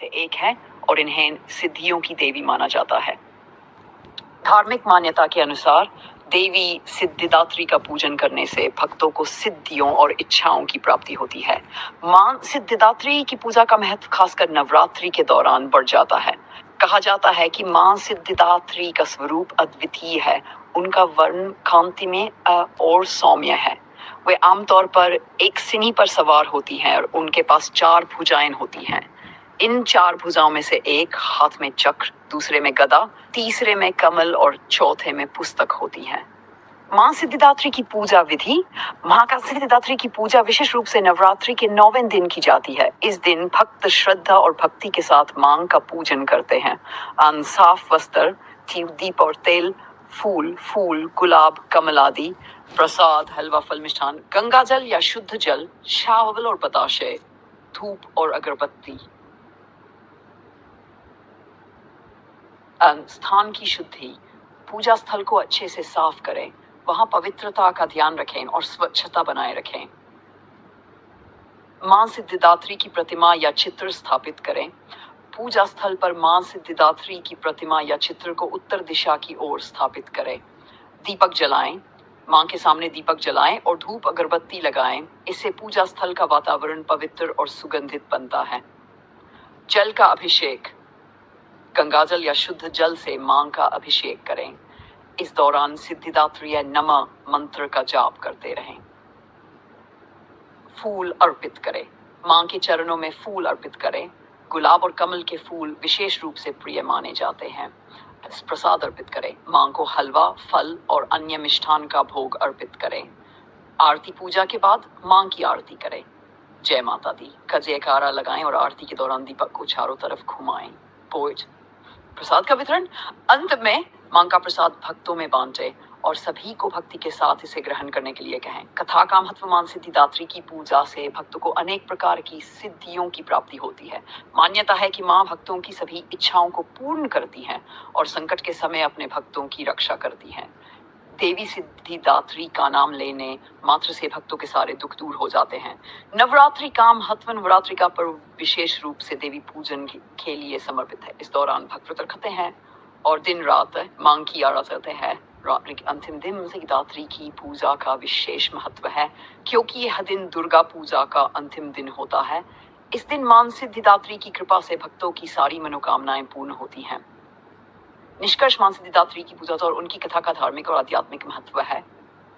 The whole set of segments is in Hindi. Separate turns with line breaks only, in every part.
से एक है और इन्हें सिद्धियों की देवी माना जाता है। धार्मिक मान्यता के अनुसार देवी सिद्धिदात्री का पूजन करने से भक्तों को सिद्धियों और इच्छाओं की प्राप्ति होती है। मां सिद्धिदात्री की पूजा का महत्व खासकर नवरात्रि के दौरान बढ़ जाता है। कहा जाता है कि मां सिद्धिदात्री का स्वरूप अद्वितीय है। उनका वर्ण कांति में और सौम्य है। वे आमतौर पर एक सिनी पर सवार होती हैं और उनके पास 4 भुजाएं होती हैं। इन 4 भुजाओं में से एक हाथ में चक्र, दूसरे में गदा, तीसरे में कमल और चौथे में पुस्तक होती है। मां सिद्धिदात्री की पूजा विधि। मां का सिद्धिदात्री की पूजा विशेष रूप से नवरात्रि के 9वें दिन की जाती है। इस दिन भक्त श्रद्धा और भक्ति के साथ मां का पूजन करते हैं। साफ वस्त्र, दीप और तेल, फूल, गुलाब, कमल आदि, प्रसाद, हलवा, फल, मिष्ठान, गंगा जल या शुद्ध जल, चावल और बताशे, धूप और अगरबत्ती। स्थान की शुद्धि। पूजा स्थल को अच्छे से साफ करें, वहां पवित्रता का ध्यान रखें और स्वच्छता बनाए रखें। मां सिद्धिदात्री की प्रतिमा या चित्र स्थापित करें। पूजा स्थल पर मां सिद्धिदात्री की प्रतिमा या चित्र को उत्तर दिशा की ओर स्थापित करें। दीपक जलाएं। मां के सामने दीपक जलाएं और धूप अगरबत्ती लगाएं। इससे पूजा स्थल का वातावरण पवित्र और सुगंधित बनता है। जल का अभिषेक। गंगाजल या शुद्ध जल से मां का अभिषेक करें। इस दौरान सिद्धिदात्री नमः मंत्र का जाप करते रहें। फूल अर्पित करें। मां के चरणों में फूल अर्पित करें। गुलाब और कमल के फूल विशेष रूप से प्रिय माने जाते हैं। प्रसाद अर्पित करें। मां को हलवा, फल और अन्य मिष्ठान का भोग अर्पित करें। आरती पूजा के बाद मां की आरती करें। जय माता दी का जयकारा लगाएं और आरती के दौरान दीपक को चारों तरफ घुमाएं। प्रसाद का वितरण। अंत में मां का प्रसाद भक्तों में बांटे और सभी को भक्ति के साथ इसे ग्रहण करने के लिए कहें। कथा का महत्व। मां सिद्धिदात्री की पूजा से भक्तों को अनेक प्रकार की सिद्धियों की प्राप्ति होती है। मान्यता है कि मां भक्तों की सभी इच्छाओं को पूर्ण करती हैं और संकट के समय अपने भक्तों की रक्षा करती हैं। देवी सिद्धिदात्री का नाम लेने मात्र से भक्तों के सारे दुख दूर हो जाते हैं। नवरात्रि का महत्व। नवरात्रि का पर्व विशेष रूप से देवी पूजन के लिए समर्पित है। इस दौरान भक्त व्रत रखते हैं और दिन रात मां की आराधना करते हैं। रात्रि के अंतिम दिन सिद्धिदात्री की पूजा का विशेष महत्व है क्योंकि यह दिन दुर्गा पूजा का अंतिम दिन होता है। इस दिन मां सिद्धिदात्री की कृपा से भक्तों की सारी मनोकामनाएं पूर्ण होती हैं। निष्कर्ष। मां सिद्धिदात्री की पूजा और उनकी कथा का धार्मिक और आध्यात्मिक महत्व है।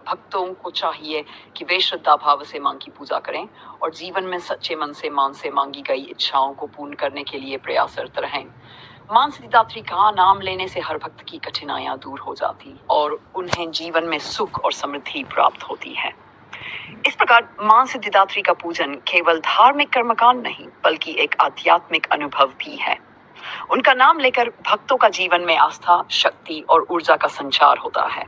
भक्तों को चाहिए कि वे श्रद्धा भाव से मां की पूजा करें और जीवन में सच्चे मन से मां से मांगी गई इच्छाओं को पूर्ण करने के लिए प्रयासरत रहें। मां सिद्धिदात्री का नाम लेने से हर भक्त की कठिनाइयां दूर हो जाती और उन्हें जीवन में सुख और समृद्धि प्राप्त होती है। इस प्रकार मां सिद्धिदात्री का पूजन केवल धार्मिक कर्मकांड नहीं बल्कि एक आध्यात्मिक अनुभव भी है। उनका नाम लेकर भक्तों का जीवन में आस्था, शक्ति और ऊर्जा का संचार होता है।